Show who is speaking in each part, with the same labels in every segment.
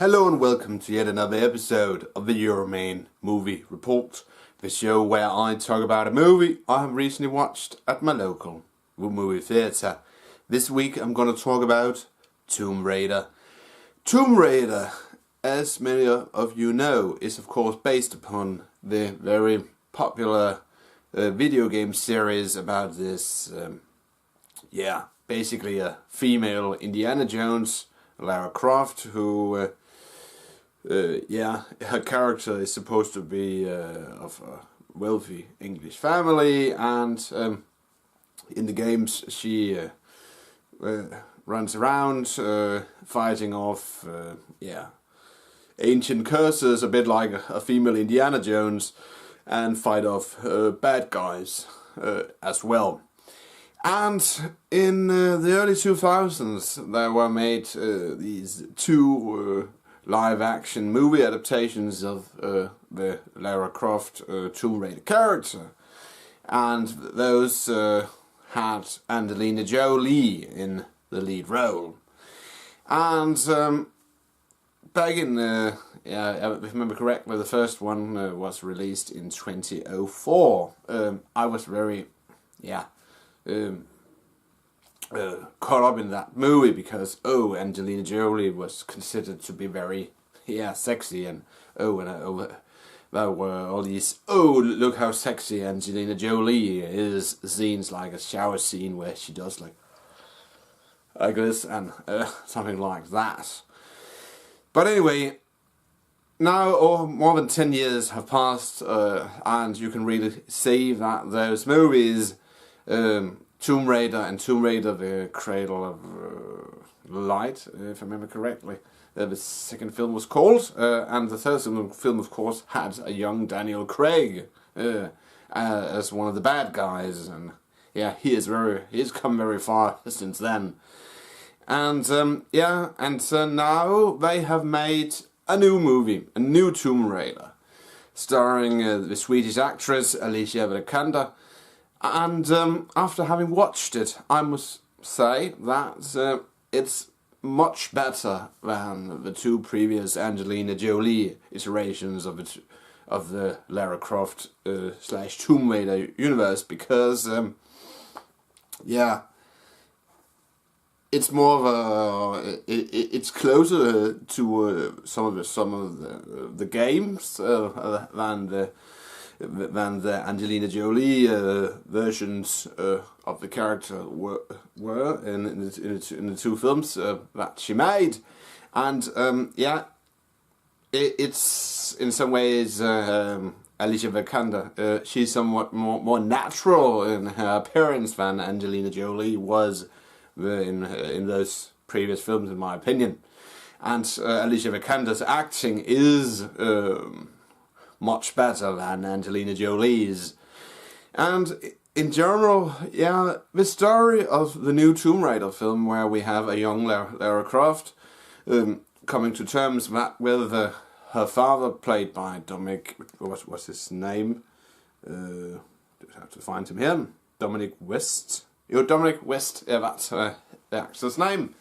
Speaker 1: Hello and welcome to yet another episode of the Euroman Movie Report, the show where I talk about a movie I have recently watched at my local movie theatre. This week I'm going to talk about Tomb Raider. Tomb Raider, as many of you know, is of course based upon the very popular video game series about this, basically a female Indiana Jones, Lara Croft, who her character is supposed to be of a wealthy English family, and in the games she runs around fighting off ancient curses, a bit like a female Indiana Jones, and fight off bad guys as well. And in the early 2000s there were made these two live-action movie adaptations of the Lara Croft Tomb Raider character, and those had Angelina Jolie in the lead role. And back in, if I remember correctly, the first one was released in 2004. I was very, caught up in that movie because Angelina Jolie was considered to be very sexy, and there were all these look how sexy Angelina Jolie is scenes, like a shower scene where she does like this and something like that. But anyway, now more than 10 years have passed, and you can really see that those movies, Tomb Raider and Tomb Raider the Cradle of Light, if I remember correctly, the second film was called, and the third film of course had a young Daniel Craig as one of the bad guys, and he's come very far since then. And now they have made a new movie, a new Tomb Raider, starring the Swedish actress Alicia Vikander. And after having watched it, I must say that it's much better than the two previous Angelina Jolie iterations of the Lara Croft / Tomb Raider universe, because it's more of it's closer to some of the games than the Angelina Jolie versions of the character were in the two films that she made. And it's in some ways Alicia Vikander, she's somewhat more natural in her appearance than Angelina Jolie was in those previous films, in my opinion. And Alicia Vikander's acting is much better than Angelina Jolie's. And in general, the story of the new Tomb Raider film, where we have a young Lara Croft coming to terms with her father, played by Dominic, what's his name? I have to find him here. Dominic West. Dominic West, that's the actor's name.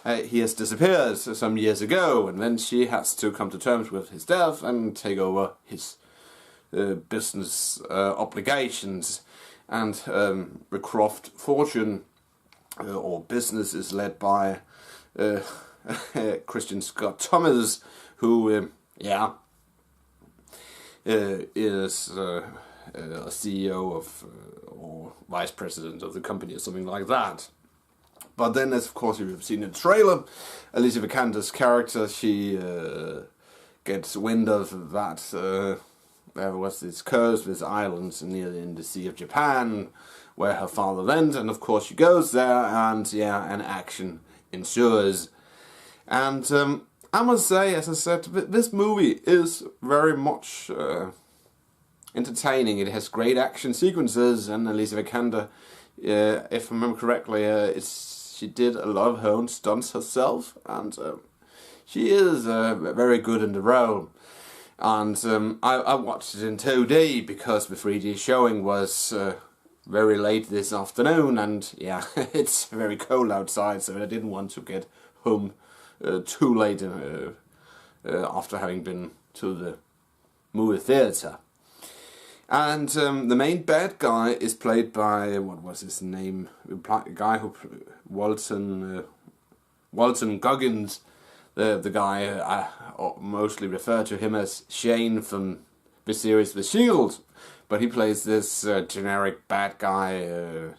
Speaker 1: He has disappeared some years ago, and then she has to come to terms with his death and take over his business obligations. And the Croft fortune or business is led by Christian Scott Thomas, who is a CEO of or vice president of the company or something like that. But then, as of course you've seen in the trailer, Alicia Vikander's character, she gets wind of that there was this curse, this island in the Sea of Japan, where her father went, and of course she goes there, and an action ensues. And I must say, as I said, this movie is very much entertaining. It has great action sequences, and Alicia Vikander, if I remember correctly, she did a lot of her own stunts herself, and she is very good in the role. And I watched it in 2D because the 3D showing was very late this afternoon, and it's very cold outside, so I didn't want to get home too late after having been to the movie theatre. And the main bad guy is played by, what was his name? A guy who Walton Goggins, the guy I mostly refer to him as Shane from the series The Shield, but he plays this generic bad guy.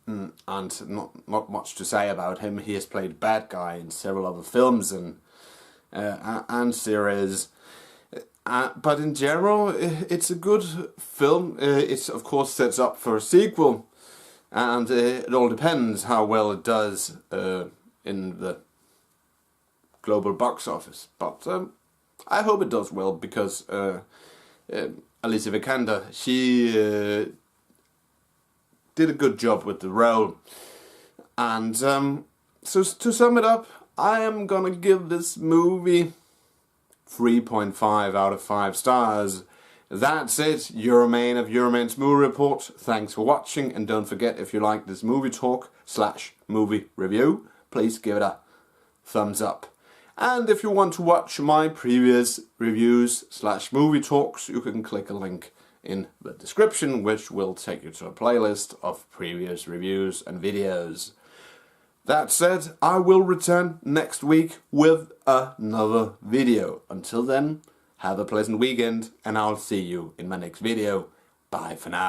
Speaker 1: And not much to say about him. He has played bad guy in several other films and series. But in general, it's a good film. It of course sets up for a sequel, and it all depends how well it does in the global box office. But I hope it does well, because Alicia Vikander, she did a good job with the role. And so to sum it up, I am gonna give this movie 3.5 out of 5 stars. That's it, Euroman of Euroman's Movie Report. Thanks for watching, and don't forget, if you like this movie talk / movie review, please give it a thumbs up. And if you want to watch my previous reviews / movie talks, you can click a link in the description, which will take you to a playlist of previous reviews and videos. That said, I will return next week with another video. Until then, have a pleasant weekend, and I'll see you in my next video. Bye for now.